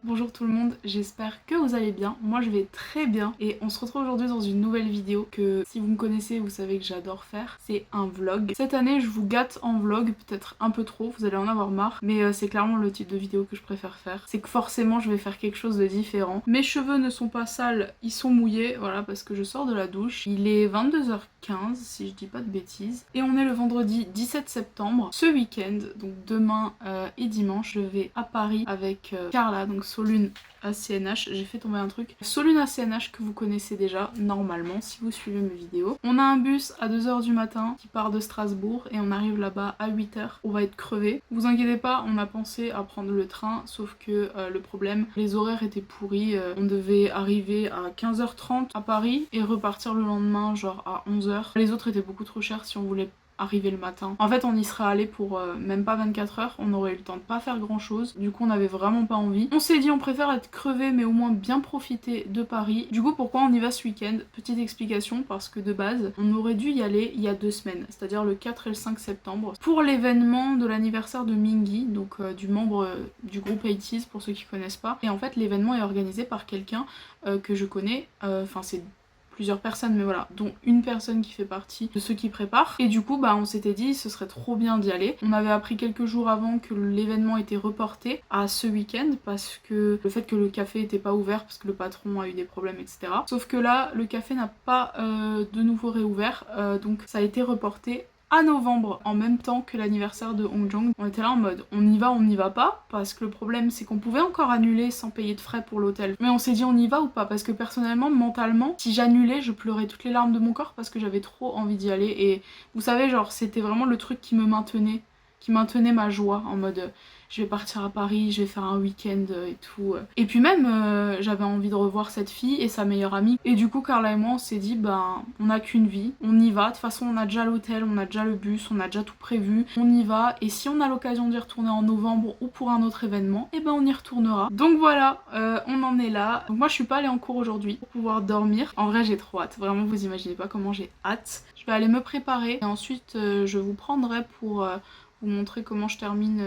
Bonjour tout le monde, j'espère que vous allez bien. Moi je vais très bien et on se retrouve aujourd'hui dans une nouvelle vidéo que si vous me connaissez vous savez que j'adore faire. C'est un vlog. Cette année je vous gâte en vlog, peut-être un peu trop, vous allez en avoir marre, mais c'est clairement le type de vidéo que je préfère faire. C'est que forcément je vais faire quelque chose de différent. Mes cheveux ne sont pas sales, ils sont mouillés, voilà, parce que je sors de la douche. Il est 22h15 si je dis pas de bêtises. Et on est le vendredi 17 septembre. Ce week-end, donc demain et dimanche, je vais à Paris avec Carla, donc Solune ACNH, j'ai fait tomber un truc. Solune ACNH que vous connaissez déjà, normalement, si vous suivez mes vidéos. On a un bus à 2h du matin qui part de Strasbourg et on arrive là-bas à 8h. On va être crevés. Vous inquiétez pas, on a pensé à prendre le train, sauf que le problème, les horaires étaient pourris. On devait arriver à 15h30 à Paris et repartir le lendemain, genre à 11h. Les autres étaient beaucoup trop chers si on voulait arriver le matin. En fait on y serait allé pour même pas 24 heures, on aurait eu le temps de pas faire grand chose, du coup on avait vraiment pas envie. On s'est dit on préfère être crevé mais au moins bien profiter de Paris. Du coup pourquoi on y va ce week-end? Petite explication, parce que de base on aurait dû y aller il y a 2 semaines, c'est-à-dire le 4 et le 5 septembre, pour l'événement de l'anniversaire de Mingy, donc du membre du groupe 80s pour ceux qui connaissent pas. Et en fait l'événement est organisé par quelqu'un que je connais, enfin c'est plusieurs personnes, mais voilà, dont une personne qui fait partie de ceux qui préparent. Et du coup, on s'était dit, ce serait trop bien d'y aller. On avait appris quelques jours avant que l'événement était reporté à ce week-end, parce que le fait que le café était pas ouvert, parce que le patron a eu des problèmes, etc. Sauf que là, le café n'a pas de nouveau réouvert, donc ça a été reporté à novembre, en même temps que l'anniversaire de Hongjong. On était là en mode on y va, on n'y va pas, parce que le problème c'est qu'on pouvait encore annuler sans payer de frais pour l'hôtel. Mais on s'est dit on y va ou pas, parce que personnellement, mentalement, si j'annulais, je pleurais toutes les larmes de mon corps parce que j'avais trop envie d'y aller. Et vous savez, genre c'était vraiment le truc qui me maintenait ma joie, en mode je vais partir à Paris, je vais faire un week-end et tout. Et puis même j'avais envie de revoir cette fille et sa meilleure amie. Et du coup Carla et moi on s'est dit on n'a qu'une vie, on y va. De toute façon on a déjà l'hôtel, on a déjà le bus, on a déjà tout prévu. On y va et si on a l'occasion d'y retourner en novembre ou pour un autre événement, et on y retournera. Donc voilà, on en est là. Donc moi je suis pas allée en cours aujourd'hui pour pouvoir dormir. En vrai j'ai trop hâte, vraiment vous imaginez pas comment j'ai hâte. Je vais aller me préparer et ensuite je vous prendrai pour vous montrer comment je termine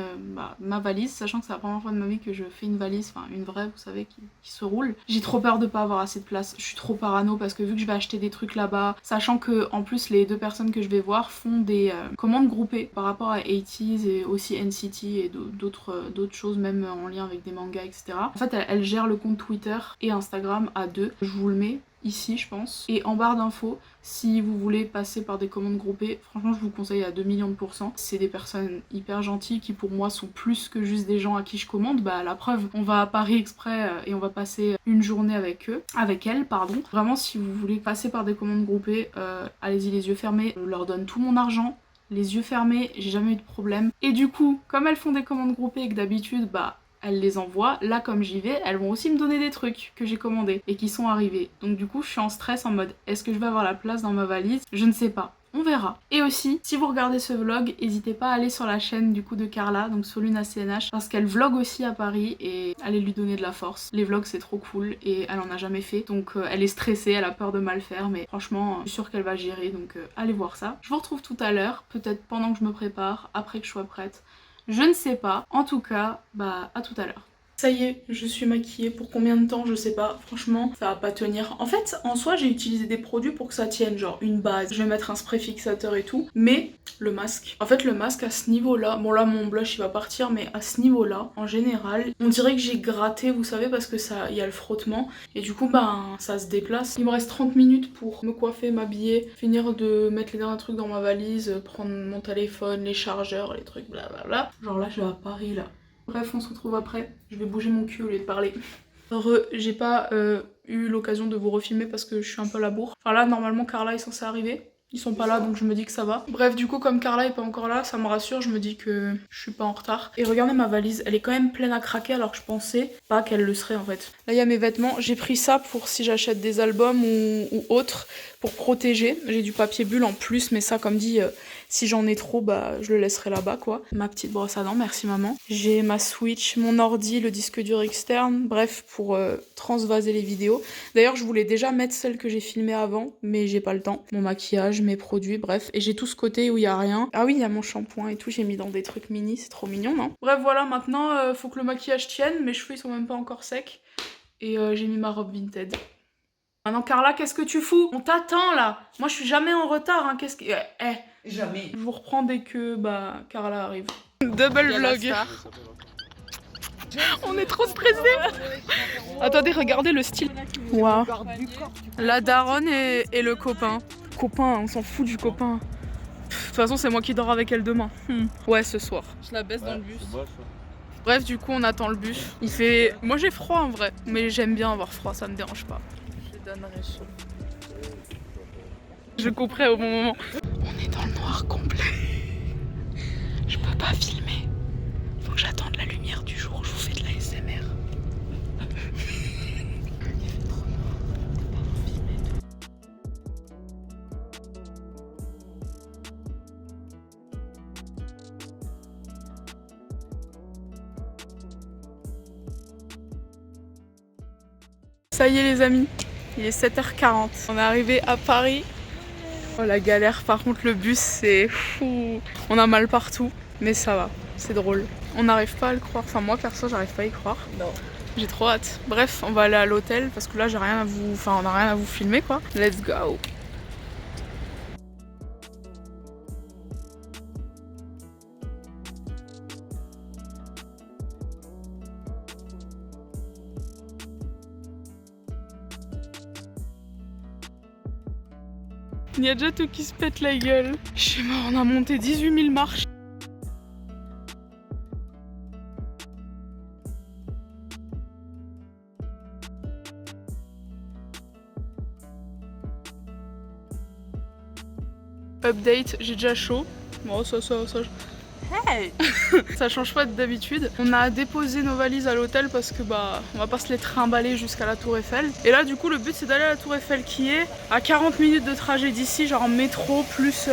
ma valise, sachant que c'est la première fois de ma vie que je fais une valise, enfin une vraie, vous savez, qui se roule. J'ai trop peur de pas avoir assez de place, je suis trop parano parce que vu que je vais acheter des trucs là-bas, sachant que en plus les deux personnes que je vais voir font des commandes groupées par rapport à 80s et aussi NCT et d'autres choses, même en lien avec des mangas, etc. En fait elles gèrent le compte Twitter et Instagram à deux, je vous le mets ici je pense, et en barre d'infos si vous voulez passer par des commandes groupées, franchement je vous conseille à 2 millions de %. C'est des personnes hyper gentilles qui pour moi sont plus que juste des gens à qui je commande. La preuve, on va à Paris exprès et on va passer une journée avec elles, pardon. Vraiment si vous voulez passer par des commandes groupées, allez-y les yeux fermés, je leur donne tout mon argent. Les yeux fermés, j'ai jamais eu de problème. Et du coup, comme elles font des commandes groupées et que d'habitude, elles les envoient, là comme j'y vais, elles vont aussi me donner des trucs que j'ai commandés et qui sont arrivés. Donc du coup je suis en stress en mode est-ce que je vais avoir la place dans ma valise? Je ne sais pas. On verra. Et aussi, si vous regardez ce vlog, n'hésitez pas à aller sur la chaîne du coup de Carla, donc Solune ACNH, parce qu'elle vlog aussi à Paris et allez lui donner de la force. Les vlogs c'est trop cool et elle en a jamais fait, donc elle est stressée, elle a peur de mal faire, mais franchement je suis sûre qu'elle va gérer, donc allez voir ça. Je vous retrouve tout à l'heure, peut-être pendant que je me prépare, après que je sois prête. Je ne sais pas. En tout cas, à tout à l'heure. Ça y est, je suis maquillée. Pour combien de temps, je sais pas. Franchement, ça va pas tenir. En fait, en soi, j'ai utilisé des produits pour que ça tienne, genre une base. Je vais mettre un spray fixateur et tout. Mais le masque. En fait, le masque à ce niveau-là, bon là, mon blush il va partir, mais à ce niveau-là, en général, on dirait que j'ai gratté, vous savez, parce que ça, il y a le frottement. Et du coup, ça se déplace. Il me reste 30 minutes pour me coiffer, m'habiller, finir de mettre les derniers trucs dans ma valise, prendre mon téléphone, les chargeurs, les trucs, blablabla. Genre là, je vais à Paris, là. Bref, on se retrouve après. Je vais bouger mon cul au lieu de parler. Heureux, j'ai pas eu l'occasion de vous refilmer parce que je suis un peu à la bourre. Enfin là, normalement, Carla est censée arriver. Ils sont pas là, donc je me dis que ça va. Bref, du coup, comme Carla est pas encore là, ça me rassure, je me dis que je suis pas en retard. Et regardez ma valise, elle est quand même pleine à craquer alors que je pensais pas qu'elle le serait en fait. Là, il y a mes vêtements. J'ai pris ça pour si j'achète des albums ou autres, pour protéger. J'ai du papier bulle en plus, mais ça, comme dit, Si j'en ai trop, bah je le laisserai là-bas quoi. Ma petite brosse à dents, merci maman. J'ai ma Switch, mon ordi, le disque dur externe, bref pour transvaser les vidéos. D'ailleurs je voulais déjà mettre celles que j'ai filmées avant, mais j'ai pas le temps. Mon maquillage, mes produits, bref. Et j'ai tout ce côté où il y a rien. Ah oui, il y a mon shampoing et tout, j'ai mis dans des trucs mini, c'est trop mignon non? Bref voilà, maintenant faut que le maquillage tienne, mes cheveux ils sont même pas encore secs. Et j'ai mis ma robe Vinted. Maintenant Carla, qu'est-ce que tu fous? On t'attend là. Moi je suis jamais en retard, hein. Qu'est-ce que... Jamais. Je vous reprends dès que bah Carla arrive. Double vlog. On est trop stressés. Attendez, regardez le style. Waouh. La daronne et le copain. Copain, on s'en fout du copain. De toute façon, c'est moi qui dors avec elle demain. Ouais, ce soir. Je la baisse dans le bus. Bref, du coup, on attend le bus. Il fait... Moi, j'ai froid en vrai. Mais j'aime bien avoir froid, ça me dérange pas. Je donnerai chaud. Je couperai au bon moment. On est dans le noir complet. Je peux pas filmer. Faut que j'attende la lumière du jour. Je vous fais de la SMR. Ça y est les amis, il est 7h40. On est arrivé à Paris. Oh la galère, par contre le bus c'est fou. On a mal partout, mais ça va, c'est drôle. On n'arrive pas à le croire, enfin moi perso j'arrive pas à y croire. Non. J'ai trop hâte. Bref, on va aller à l'hôtel parce que là j'ai rien à vous... Enfin on a rien à vous filmer quoi. Let's go. Il y a déjà tout qui se pète la gueule. Je suis mort, on a monté 18 000 marches. Update, j'ai déjà chaud. Bon, ça. Hey. Ça change pas d'habitude. On a déposé nos valises à l'hôtel parce que bah on va pas se les trimballer jusqu'à la Tour Eiffel. Et là du coup le but c'est d'aller à la Tour Eiffel qui est à 40 minutes de trajet d'ici, genre en métro plus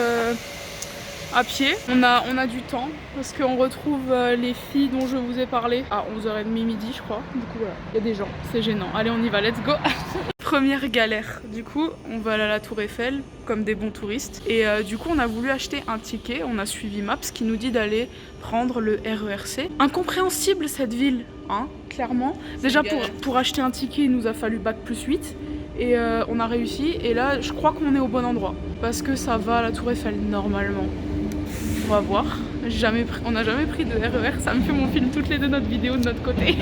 à pied. On a du temps parce qu'on retrouve les filles dont je vous ai parlé à 11h30 midi je crois. Du coup voilà, il y a des gens, c'est gênant. Allez on y va, let's go. Première galère, du coup on va aller à la Tour Eiffel comme des bons touristes et du coup on a voulu acheter un ticket, on a suivi Maps qui nous dit d'aller prendre le RERC. Incompréhensible cette ville, hein, clairement. Déjà pour acheter un ticket il nous a fallu bac plus 8 et on a réussi et là je crois qu'on est au bon endroit parce que ça va à la Tour Eiffel normalement. On va voir. On n'a jamais pris de RER, ça me fait mon film toutes les deux notre vidéo de notre côté.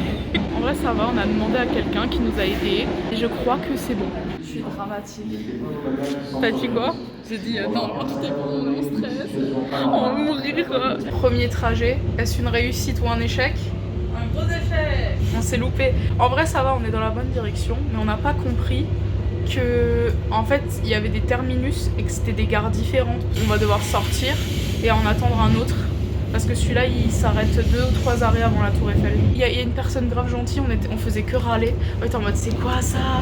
En vrai ça va, on a demandé à quelqu'un qui nous a aidés et je crois que c'est bon. Je suis dramatique. T'as dit quoi? J'ai dit non, tout est bon, on stresse, on va mourir. Premier trajet, est-ce une réussite ou un échec? Un gros échec. On s'est loupé. En vrai ça va, on est dans la bonne direction, mais on n'a pas compris que en fait il y avait des terminus et que c'était des gares différentes. On va devoir sortir et en attendre un autre parce que celui-là il s'arrête 2 ou 3 arrêts avant la Tour Eiffel. Il y a une personne grave gentille, on faisait que râler. On était en mode c'est quoi ça?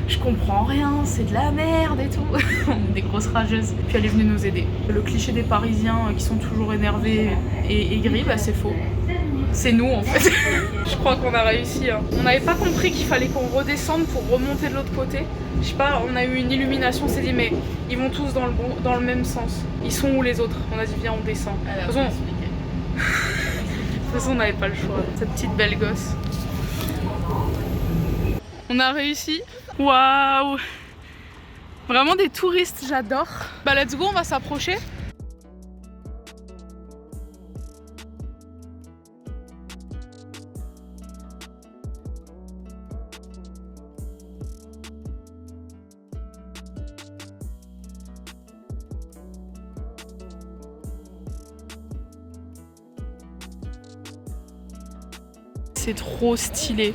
Je comprends rien, c'est de la merde et tout. On est des grosses rageuses. Puis elle est venue nous aider. Le cliché des Parisiens qui sont toujours énervés et aigris, bah c'est faux. C'est nous en fait. Je crois qu'on a réussi. Hein. On n'avait pas compris qu'il fallait qu'on redescende pour remonter de l'autre côté. Je sais pas, on a eu une illumination, on s'est dit mais ils vont tous dans le même sens. Ils sont où les autres? On a dit viens on descend. De toute façon on n'avait pas le choix. Cette petite belle gosse. On a réussi. Waouh! Vraiment des touristes, j'adore. Bah let's go, on va s'approcher. C'est trop stylé.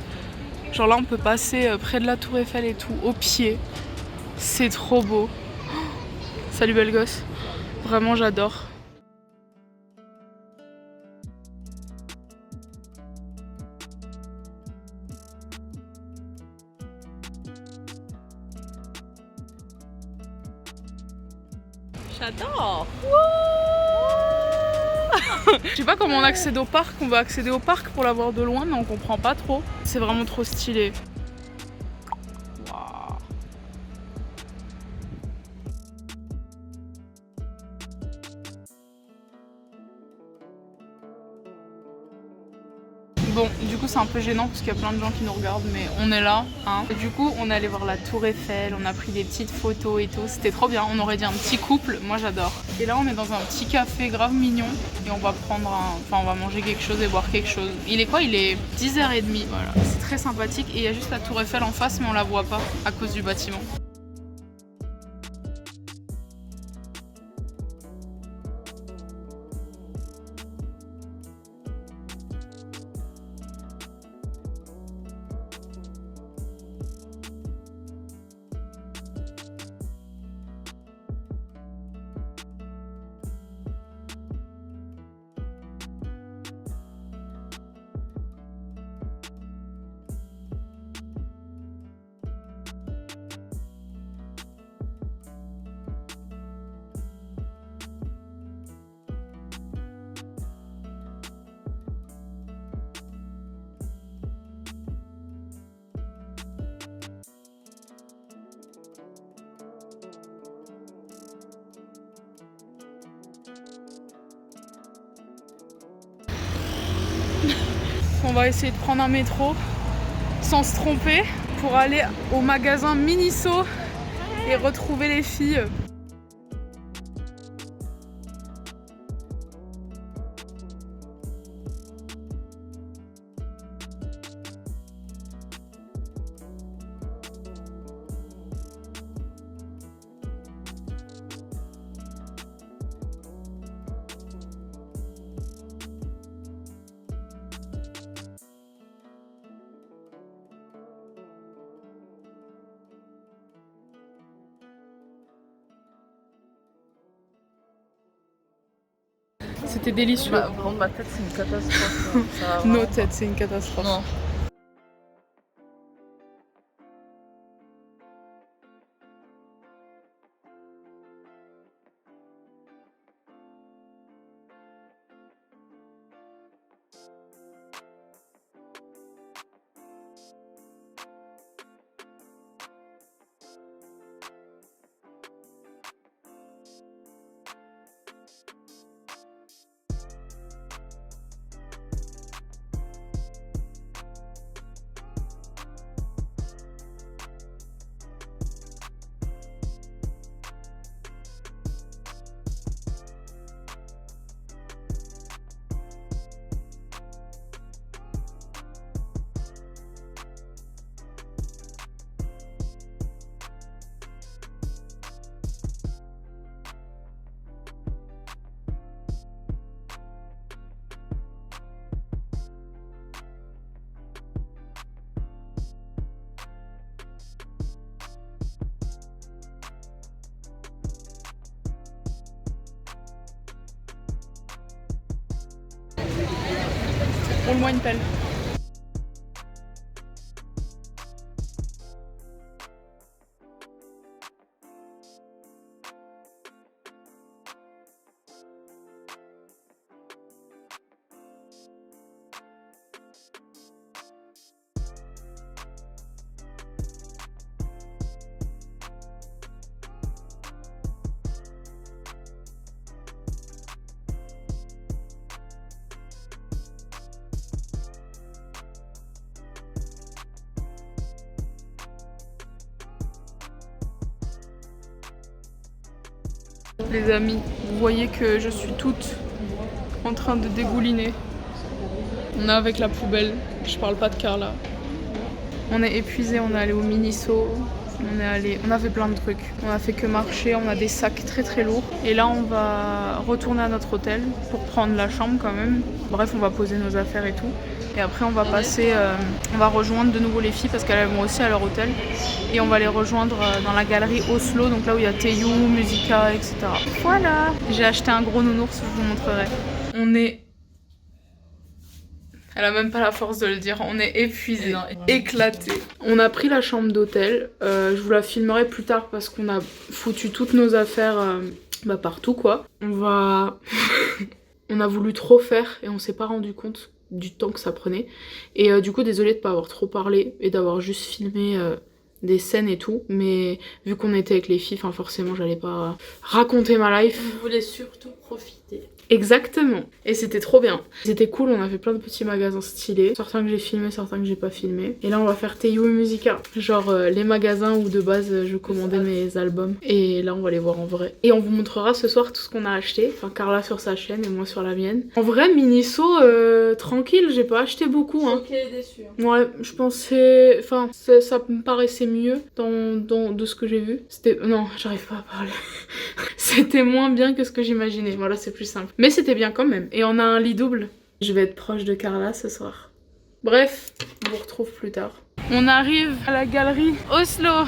Genre là on peut passer près de la Tour Eiffel et tout, au pied. C'est trop beau. Oh, salut belle gosse. Vraiment j'adore. J'adore. Je sais pas comment on accède au parc, on va accéder au parc pour la voir de loin, mais on comprend pas trop. C'est vraiment trop stylé. Waouh. Bon, du coup c'est un peu gênant parce qu'il y a plein de gens qui nous regardent, mais on est là, hein. Et du coup on est allé voir la Tour Eiffel, on a pris des petites photos et tout, c'était trop bien, on aurait dit un petit couple, moi j'adore. Et là on est dans un petit café grave mignon et on va prendre on va manger quelque chose et boire quelque chose. Il est quoi? Il est 10h30, voilà. C'est très sympathique et il y a juste la Tour Eiffel en face mais on la voit pas à cause du bâtiment. On va essayer de prendre un métro sans se tromper pour aller au magasin Miniso et retrouver les filles. C'était délicieux. Bah, vraiment, ma tête, c'est une catastrophe. Ça, Nos têtes, c'est une catastrophe. Non. Roule-moi une pelle. Les amis, vous voyez que je suis toute en train de dégouliner. On est avec la poubelle, je parle pas de Carla. On est épuisé, on est allé au Miniso, on a fait plein de trucs. On a fait que marcher, on a des sacs très très lourds. Et là on va retourner à notre hôtel pour prendre la chambre quand même. Bref, on va poser nos affaires et tout. Et après on va passer, on va rejoindre de nouveau les filles parce qu'elles vont aussi à leur hôtel. Et on va les rejoindre dans la galerie Oslo, donc là où il y a Théo, Musica, etc. Voilà. J'ai acheté un gros nounours, je vous montrerai. On est... Elle a même pas la force de le dire, on est épuisé, éclaté. On a pris la chambre d'hôtel, je vous la filmerai plus tard parce qu'on a foutu toutes nos affaires partout quoi. On va... On a voulu trop faire et on s'est pas rendu compte du temps que ça prenait. Et du coup, désolée de pas avoir trop parlé et d'avoir juste filmé des scènes et tout. Mais vu qu'on était avec les filles, forcément, j'allais pas raconter ma life. On voulait surtout profiter. Exactement. Et c'était trop bien. C'était cool, on a fait plein de petits magasins stylés. Certains que j'ai filmés, certains que j'ai pas filmés. Et là, on va faire Teiyu et Musica. Genre les magasins où de base je commandais mes albums. Et là, on va les voir en vrai. Et on vous montrera ce soir tout ce qu'on a acheté. Enfin, Carla sur sa chaîne et moi sur la mienne. En vrai, Miniso, tranquille, j'ai pas acheté beaucoup. Hein. Choquée et déçue. Ouais, je pensais... Enfin, ça me paraissait mieux de ce que j'ai vu. C'était... Non, j'arrive pas à parler. C'était moins bien que ce que j'imaginais. Voilà, c'est plus simple. Mais c'était bien quand même. Et on a un lit double. Je vais être proche de Carla ce soir. Bref, on vous retrouve plus tard. On arrive à la galerie Oslo.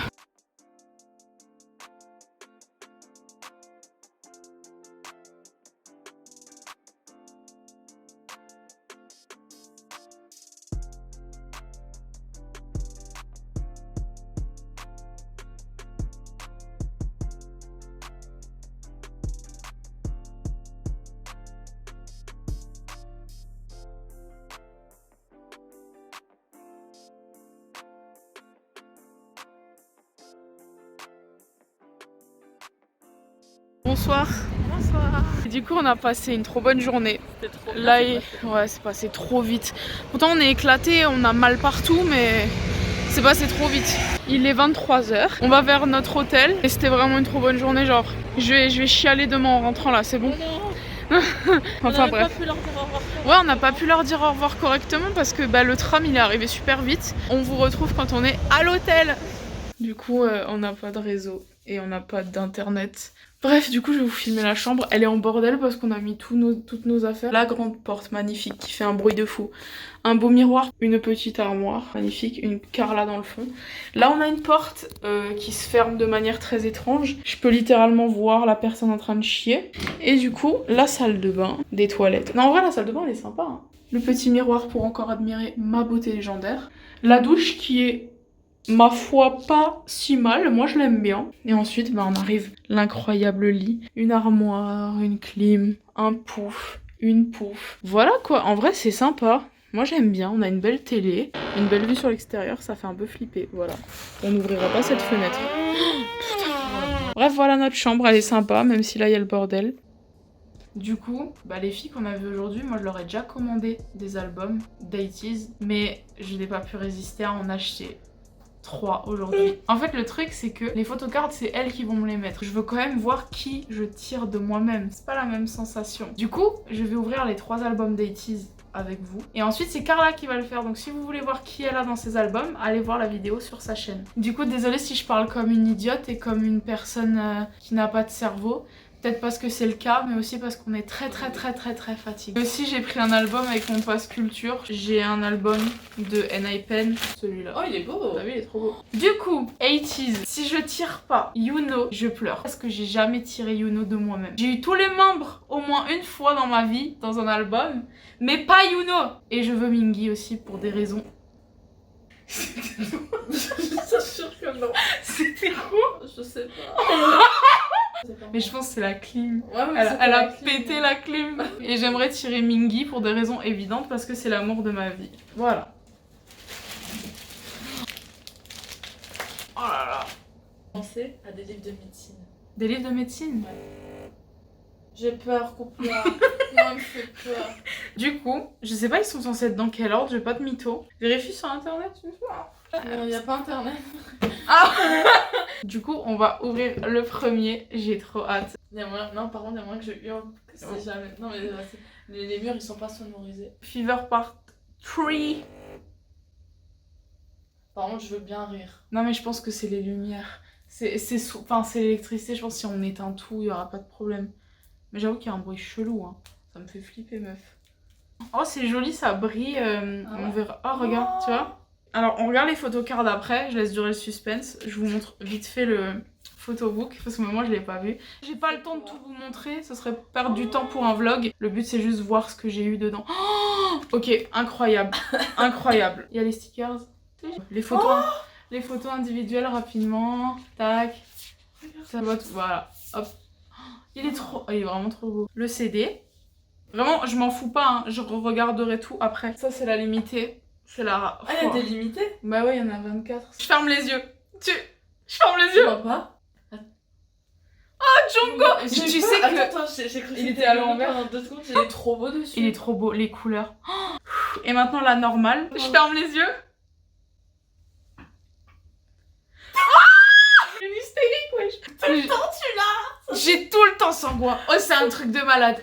Bonsoir. Bonsoir. Du coup, on a passé une trop bonne journée. C'était trop bien. Là, ouais, c'est passé trop vite. Pourtant, on est éclaté, on a mal partout, mais c'est passé trop vite. Il est 23h. On va vers notre hôtel et c'était vraiment une trop bonne journée. Genre, je vais chialer demain en rentrant là, c'est bon. Enfin bref. Pas pu leur dire au revoir. Ouais, on n'a pas pu leur dire au revoir correctement parce que le tram il est arrivé super vite. On vous retrouve quand on est à l'hôtel. Du coup, on n'a pas de réseau et on n'a pas d'internet. Bref, du coup, je vais vous filmer la chambre. Elle est en bordel parce qu'on a mis toutes nos affaires. La grande porte magnifique qui fait un bruit de fou. Un beau miroir, une petite armoire magnifique, une Carla dans le fond. Là, on a une porte qui se ferme de manière très étrange. Je peux littéralement voir la personne en train de chier. Et du coup, la salle de bain, des toilettes. Non, en vrai, la salle de bain, elle est sympa. Hein. Le petit miroir pour encore admirer ma beauté légendaire. La douche qui est... ma foi, pas si mal, moi je l'aime bien. Et ensuite, on arrive l'incroyable lit. Une armoire, une clim, un pouf, une pouf. Voilà quoi, en vrai c'est sympa. Moi j'aime bien, on a une belle télé, une belle vue sur l'extérieur, ça fait un peu flipper, voilà. On n'ouvrira pas cette fenêtre. Bref, voilà notre chambre, elle est sympa, même si là il y a le bordel. Du coup, les filles qu'on a vues aujourd'hui, moi je leur ai déjà commandé des albums d'80s, mais je n'ai pas pu résister à en acheter 3 aujourd'hui. En fait, le truc, c'est que les photocards, c'est elles qui vont me les mettre. Je veux quand même voir qui je tire de moi-même. C'est pas la même sensation. Du coup, je vais ouvrir les 3 albums d'80s avec vous. Et ensuite, c'est Carla qui va le faire. Donc, si vous voulez voir qui elle a dans ses albums, allez voir la vidéo sur sa chaîne. Du coup, désolée si je parle comme une idiote et comme une personne qui n'a pas de cerveau. Peut-être parce que c'est le cas, mais aussi parce qu'on est très fatigué. Aussi, j'ai pris un album avec mon pass culture. J'ai un album de N.I.Pen, celui-là. Oh, il est beau. Ah oui, il est trop beau. Du coup, 80s, si je tire pas Yuno, je pleure. Parce que j'ai jamais tiré Yuno de moi-même. J'ai eu tous les membres au moins une fois dans ma vie, dans un album, mais pas Yuno. Et je veux Mingi aussi pour des raisons... J'assure que non. C'était quoi? Je sais pas. Mais je pense que c'est la clim. Ouais, Elle a pété la clim. Et j'aimerais tirer Mingi pour des raisons évidentes parce que c'est l'amour de ma vie. Voilà. Oh là là. Penser à des livres de médecine. Des livres de médecine? Ouais. J'ai peur qu'on pleure. Non, il me fait peur. Du coup, je sais pas ils sont censés être dans quel ordre, j'ai pas de mytho. Vérifie sur internet une fois. Il y a pas internet. Ah. Du coup, on va ouvrir le premier, j'ai trop hâte. Il y a moyen... Non, par contre, il y a moyen que je hurle. Que c'est jamais... Non, mais les murs, ils sont pas sonorisés. Fever Part 3. Par contre, je veux bien rire. Non, mais je pense que c'est les lumières. C'est l'électricité, je pense que si on éteint tout, il y aura pas de problème. Mais j'avoue qu'il y a un bruit chelou, hein. Ça me fait flipper, meuf. Oh, c'est joli, ça brille. On verra. Oh, regarde, tu vois. Alors, on regarde les photocards après. Je laisse durer le suspense. Je vous montre vite fait le photobook parce que moi, je l'ai pas vu. J'ai pas le temps de tout vous montrer. Ce serait perdre du temps pour un vlog. Le but, c'est juste voir ce que j'ai eu dedans. Oh, ok, incroyable. Incroyable. Il y a les stickers. Les photos, les photos individuelles rapidement. Tac. Ça va tout. Voilà. Hop. Il est vraiment trop beau. Le CD. Vraiment, je m'en fous pas, hein. Je regarderai tout après. Ça, c'est la limitée. C'est la... Ah, il y a des limités? Bah ouais, il y en a 24. Je ferme les yeux. Je ferme les Je yeux. vois pas. Django. Tu sais que... Attends, j'ai cru il était à l'envers. pendant 2 secondes. Il est trop beau dessus. Il est trop beau, les couleurs. Et maintenant, la normale. Je ferme les yeux. Une hystérique, wesh. Tout le temps, tu l'as. J'ai tout le temps Sangwa. Oh, c'est un truc de malade.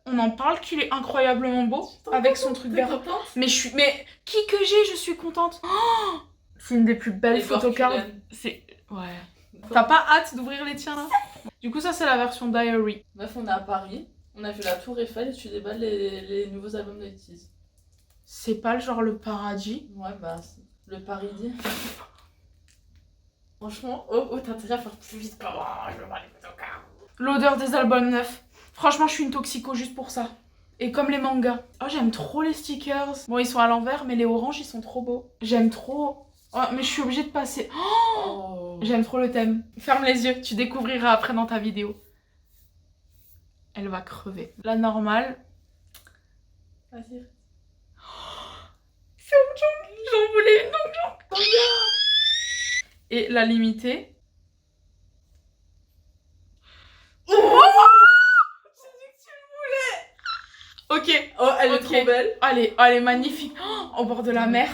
On en parle qu'il est incroyablement beau avec son truc vert. Mais qui que j'ai, je suis contente. Oh, c'est une des plus belles photocards. C'est ouais. T'as pas hâte d'ouvrir les tiens là? Du coup, ça c'est la version diary. Meuf, on est à Paris. On a fait la Tour Eiffel et tu déballes les nouveaux albums de Tease. C'est pas le genre le paradis. Ouais, bah, le paradis. Franchement, oh, t'as intérêt à faire plus vite que moi, je veux voir les photocards. L'odeur des albums neufs. Franchement, je suis une toxico juste pour ça. Et comme les mangas. Oh, j'aime trop les stickers. Bon, ils sont à l'envers, mais les oranges, ils sont trop beaux. J'aime trop. Oh, mais je suis obligée de passer. Oh, j'aime trop le thème. Ferme les yeux, tu découvriras après dans ta vidéo. Elle va crever. La normale. Vas-y. C'est Jung. J'en voulais une donc Jung. Et la limitée. Oh, ok. Oh, elle est trop belle. Elle est magnifique. Oh, au bord de la mer.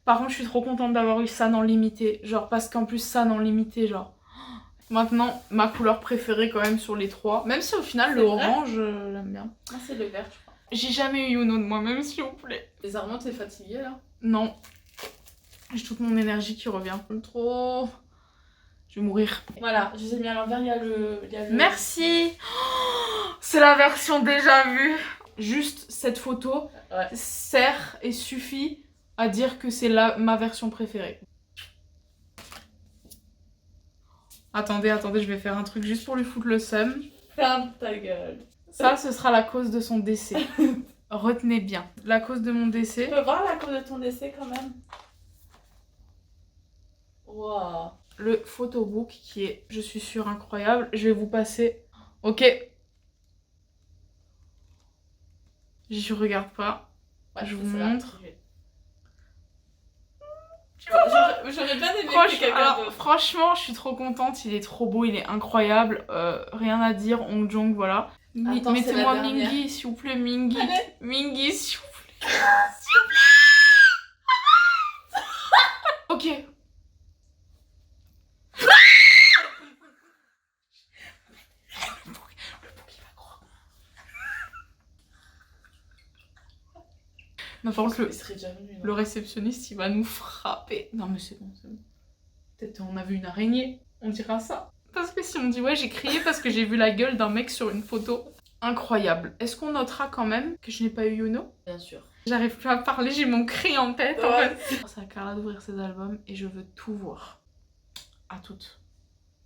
Par contre, je suis trop contente d'avoir eu ça dans limité. Genre, parce qu'en plus, ça dans limité, genre. Maintenant, ma couleur préférée quand même sur les trois. Même si au final, le orange, j'aime bien. Ah, c'est le vert, je crois. J'ai jamais eu Yuno de moi-même, s'il vous plaît. Bizarrement, t'es fatiguée là? Non. J'ai toute mon énergie qui revient. Trop. Je vais mourir. Voilà, je les ai mis à l'envers, il y a le... Merci. Oh, c'est la version déjà vue. Juste cette photo sert et suffit à dire que c'est ma version préférée. Attendez, je vais faire un truc juste pour lui foutre le seum. Ferme ta gueule. Ça, ce sera la cause de son décès. Retenez bien. La cause de mon décès. Tu peux voir la cause de ton décès quand même? Waouh. Le photobook qui est, je suis sûre, incroyable. Je vais vous passer... Ok. Je regarde pas. Ouais, je vous montre. J'aurais bien aimé que quelqu'un d'autre. Franchement, je suis trop contente. Il est trop beau, il est incroyable. Rien à dire, Hong Jong, voilà. Mettez-moi Mingi, s'il vous plaît, Mingi. Allez. Mingi, s'il vous plaît. S'il vous plaît. Ok. Non, par contre, le réceptionniste, il va nous frapper. Non, mais c'est bon, c'est bon. Peut-être on a vu une araignée, on dira ça. Parce que si on dit ouais, j'ai crié parce que j'ai vu la gueule d'un mec sur une photo. Incroyable. Est-ce qu'on notera quand même que je n'ai pas eu Yuno? Bien sûr. J'arrive plus à parler, j'ai mon cri en tête. Ouais. En fait. C'est à Carla d'ouvrir ses albums et je veux tout voir. À toutes.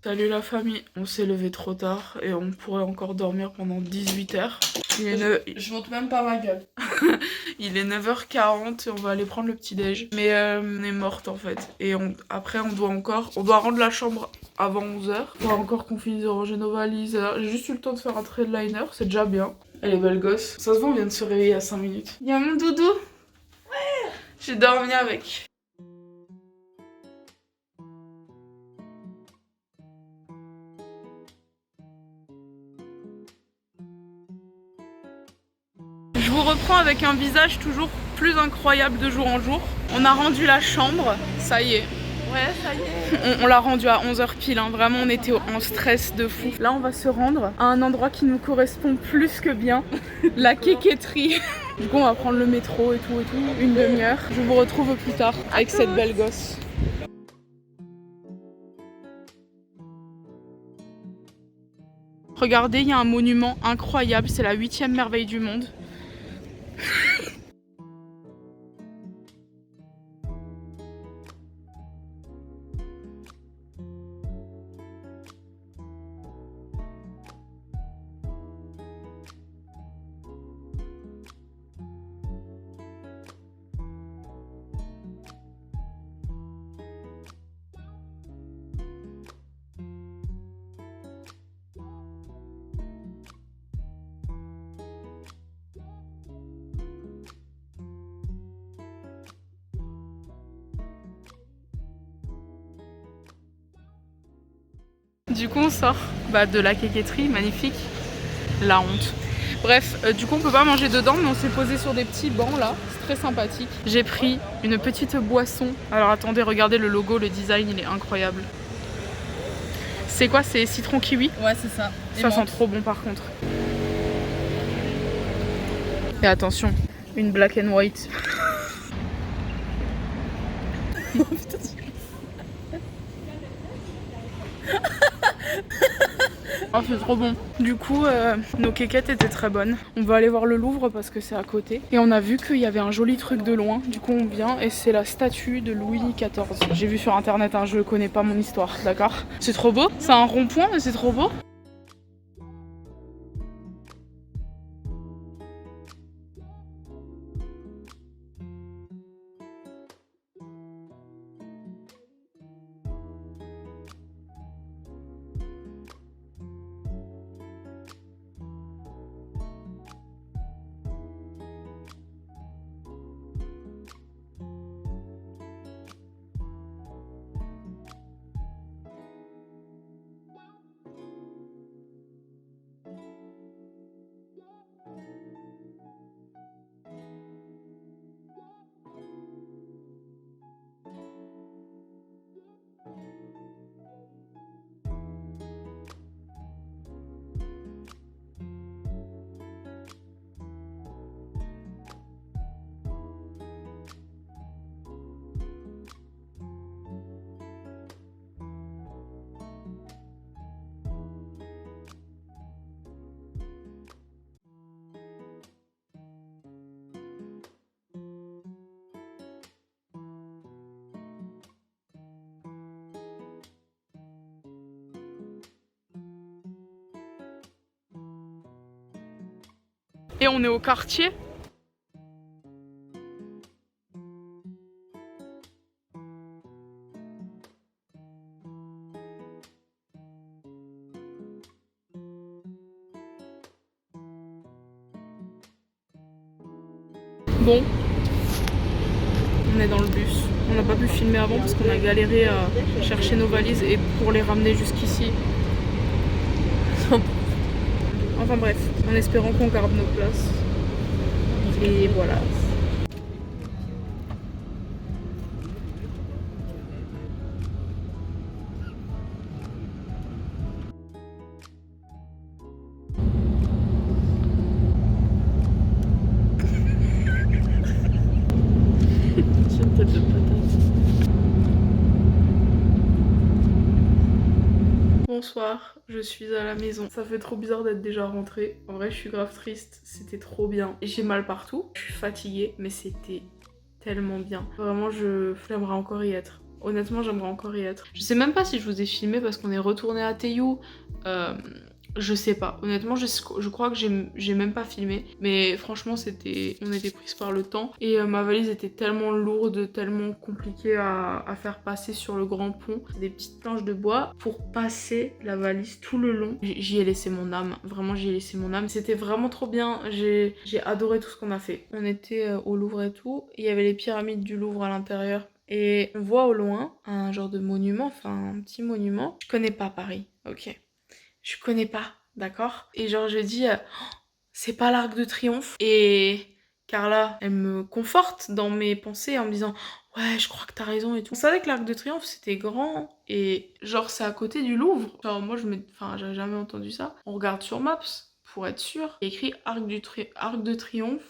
Salut la famille, on s'est levé trop tard et on pourrait encore dormir pendant 18 heures. Je monte même pas ma gueule. Il est 9h40 et on va aller prendre le petit déj. Mais on est morte en fait. Et après on doit rendre la chambre avant 11h. On doit encore qu'on finisse de ranger nos valises. J'ai juste eu le temps de faire un trait de liner, c'est déjà bien. Elle est belle gosse. Ça se voit, on vient de se réveiller à 5 minutes. Y'a mon doudou. Ouais. J'ai dormi avec. Je vous reprends avec un visage toujours plus incroyable de jour en jour. On a rendu la chambre, ça y est. Ouais, ça y est. On l'a rendu à 11h pile, hein. Vraiment on était en stress de fou. Là on va se rendre à un endroit qui nous correspond plus que bien, la quéquetterie. Du coup on va prendre le métro et tout, une demi-heure. Je vous retrouve plus tard avec cette belle gosse. Regardez, il y a un monument incroyable, c'est la 8e merveille du monde. Du coup on sort de la quéquetterie, magnifique. La honte. Bref, du coup on peut pas manger dedans mais on s'est posé sur des petits bancs là, c'est très sympathique. J'ai pris une petite boisson. Alors attendez, regardez le logo, le design il est incroyable. C'est quoi? C'est citron kiwi? Ouais, c'est ça. Ça sent trop bon par contre. Et attention, une black and white. Oh, c'est trop bon. Du coup, nos quéquettes étaient très bonnes. On va aller voir le Louvre parce que c'est à côté. Et on a vu qu'il y avait un joli truc de loin. Du coup, on vient et c'est la statue de Louis XIV. J'ai vu sur internet, hein, je connais pas mon histoire, d'accord? C'est trop beau. C'est un rond-point, mais c'est trop beau. Et on est au quartier. Bon, on est dans le bus. On n'a pas pu filmer avant parce qu'on a galéré à chercher nos valises et pour les ramener jusqu'ici. Enfin bref, en espérant qu'on garde nos places. Et voilà. J'ai une tête de patate. Bonsoir, je suis à la maison. Ça fait trop bizarre d'être déjà rentrée. En vrai, je suis grave triste. C'était trop bien. J'ai mal partout. Je suis fatiguée, mais c'était tellement bien. Vraiment, j'aimerais encore y être. Honnêtement, j'aimerais encore y être. Je sais même pas si je vous ai filmé parce qu'on est retourné à Théou. Je sais pas. Honnêtement, je crois que j'ai même pas filmé. Mais franchement, on était prises par le temps. Et ma valise était tellement lourde, tellement compliquée à faire passer sur le grand pont. Des petites planches de bois pour passer la valise tout le long. J'y ai laissé mon âme. Vraiment, j'y ai laissé mon âme. C'était vraiment trop bien. J'ai adoré tout ce qu'on a fait. On était au Louvre et tout. Il y avait les pyramides du Louvre à l'intérieur. Et on voit au loin un genre de monument, enfin un petit monument. Je connais pas Paris, ok. Je connais pas, d'accord? Et genre je dis, oh, c'est pas l'Arc de Triomphe. Et Carla, elle me conforte dans mes pensées en me disant, ouais, je crois que t'as raison et tout. On savait que l'Arc de Triomphe c'était grand et genre c'est à côté du Louvre. Genre moi j'avais jamais entendu ça. On regarde sur Maps pour être sûr. Il y a écrit Arc de Triomphe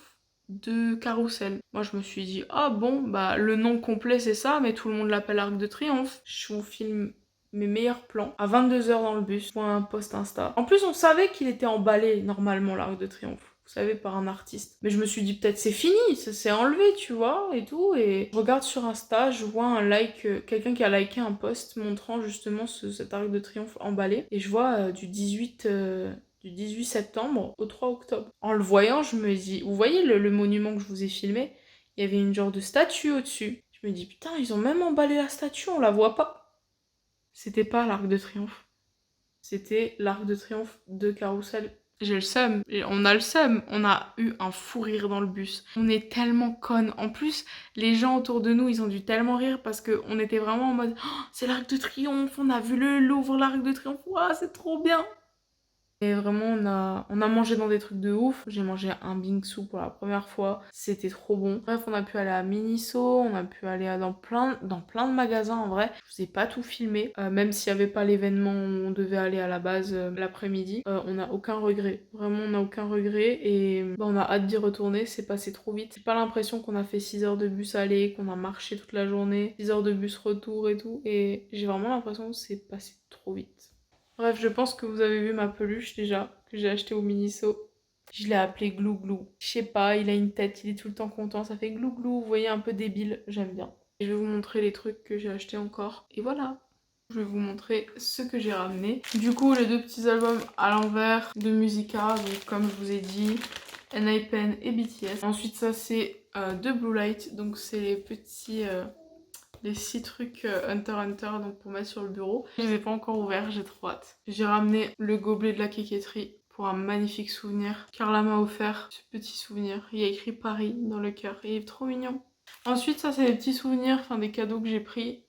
de Carrousel. Moi je me suis dit, ah bon, bah le nom complet c'est ça, mais tout le monde l'appelle Arc de Triomphe. Je vous filme mes meilleurs plans à 22h dans le bus pour un post Insta. En plus on savait qu'il était emballé normalement l'Arc de Triomphe, vous savez, par un artiste. Mais je me suis dit peut-être c'est fini, ça s'est enlevé, tu vois, et tout. Et je regarde sur Insta, je vois un like, quelqu'un qui a liké un post montrant justement cet Arc de Triomphe emballé. Et je vois du 18 septembre au 3 octobre. En le voyant, je me dis, vous voyez le monument que je vous ai filmé, il y avait une genre de statue au-dessus. Je me dis, putain, ils ont même emballé la statue, on la voit pas. C'était pas l'Arc de Triomphe. C'était l'Arc de Triomphe de Carrousel. J'ai le seum, on a le seum, on a eu un fou rire dans le bus. On est tellement connes. En plus, les gens autour de nous, ils ont dû tellement rire parce qu'on était vraiment en mode oh, c'est l'Arc de Triomphe, on a vu le Louvre, l'Arc de Triomphe, waouh, c'est trop bien. Et vraiment, on a mangé dans des trucs de ouf. J'ai mangé un bingsu pour la première fois. C'était trop bon. Bref, on a pu aller à Miniso, on a pu aller dans plein de magasins en vrai. Je vous ai pas tout filmé. Même s'il n'y avait pas l'événement où on devait aller à la base l'après-midi. On n'a aucun regret. Vraiment, on n'a aucun regret. Et on a hâte d'y retourner. C'est passé trop vite. J'ai pas l'impression qu'on a fait 6 heures de bus aller, qu'on a marché toute la journée, 6 heures de bus retour et tout. Et j'ai vraiment l'impression que c'est passé trop vite. Bref, je pense que vous avez vu ma peluche déjà, que j'ai acheté au Miniso. Je l'ai appelé Glou Glou. Je sais pas, il a une tête, il est tout le temps content, ça fait Glou Glou, vous voyez, un peu débile, j'aime bien. Et je vais vous montrer les trucs que j'ai achetés encore. Et voilà, je vais vous montrer ce que j'ai ramené. Du coup, les 2 petits albums à l'envers de Musica, donc comme je vous ai dit, NiPen et BTS. Ensuite, ça c'est de Blue Light, donc c'est les petits... les 6 trucs Hunter x Hunter donc pour mettre sur le bureau. Je les ai pas encore ouverts, j'ai trop hâte. J'ai ramené le gobelet de la coquetterie pour un magnifique souvenir. Carla m'a offert ce petit souvenir. Il y a écrit Paris dans le cœur. Il est trop mignon. Ensuite, ça c'est des petits souvenirs, enfin des cadeaux que j'ai pris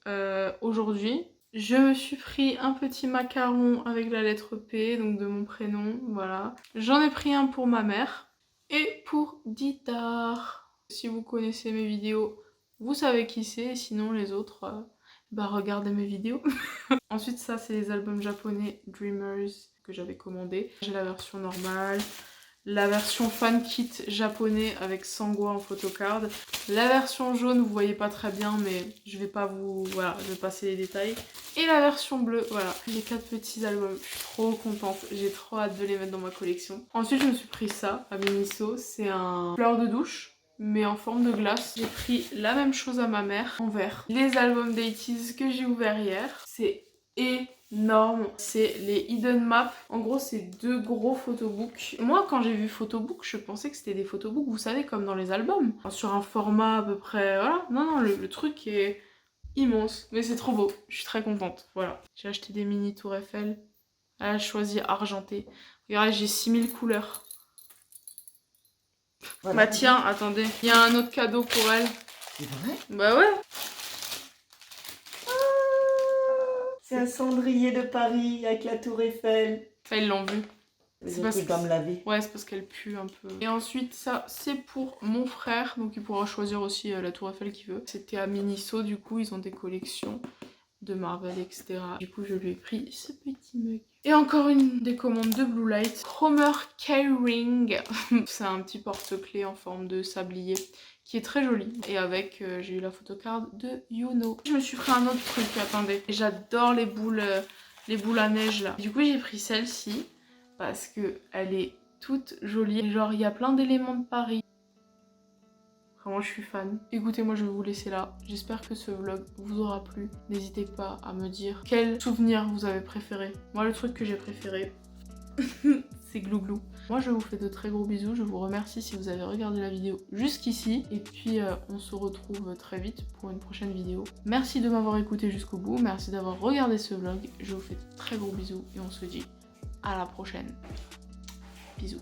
aujourd'hui. Je me suis pris un petit macaron avec la lettre P, donc de mon prénom, voilà. J'en ai pris un pour ma mère et pour Didar. Si vous connaissez mes vidéos, vous savez qui c'est, sinon les autres, regardez mes vidéos. Ensuite, ça, c'est les albums japonais Dreamers que j'avais commandé. J'ai la version normale, la version fan kit japonais avec Sangwa en photocard. La version jaune, vous voyez pas très bien, mais je vais pas vous... Voilà, je vais passer les détails. Et la version bleue, voilà, les 4 petits albums. Je suis trop contente, j'ai trop hâte de les mettre dans ma collection. Ensuite, je me suis pris ça à Miniso, c'est un fleur de douche, mais en forme de glace. J'ai pris la même chose à ma mère, en vert. Les albums d'80s que j'ai ouverts hier, c'est énorme. C'est les Hidden Maps. En gros, c'est 2 gros photobooks. Moi, quand j'ai vu photobook, je pensais que c'était des photobooks, vous savez, comme dans les albums. Enfin, sur un format à peu près, voilà. Non, le truc est immense. Mais c'est trop beau. Je suis très contente, voilà. J'ai acheté des mini tours Eiffel. Là, j'ai choisi argenté. Regardez, j'ai 6000 couleurs. Voilà. Bah tiens, attendez, il y a un autre cadeau pour elle. C'est vrai? Bah ouais. C'est un cendrier de Paris avec la tour Eiffel. Ça, ils l'ont vu. C'est parce que me laver. Ouais, c'est parce qu'elle pue un peu. Et ensuite, ça, c'est pour mon frère. Donc, il pourra choisir aussi la tour Eiffel qu'il veut. C'était à Miniso, du coup, ils ont des collections de Marvel, etc. Du coup, je lui ai pris ce petit mug. Et encore une des commandes de Blue Light. Cromer K-Ring. C'est un petit porte-clés en forme de sablier qui est très joli. Et avec, j'ai eu la photocard de Yuno. Je me suis pris un autre truc, attendez. J'adore les boules à neige là. Du coup, j'ai pris celle-ci parce que elle est toute jolie. Et genre, il y a plein d'éléments de Paris. Vraiment, je suis fan. Écoutez, moi, je vais vous laisser là. J'espère que ce vlog vous aura plu. N'hésitez pas à me dire quel souvenir vous avez préféré. Moi, le truc que j'ai préféré, c'est Glou Glou. Moi, je vous fais de très gros bisous. Je vous remercie si vous avez regardé la vidéo jusqu'ici. Et puis, on se retrouve très vite pour une prochaine vidéo. Merci de m'avoir écouté jusqu'au bout. Merci d'avoir regardé ce vlog. Je vous fais de très gros bisous et on se dit à la prochaine. Bisous.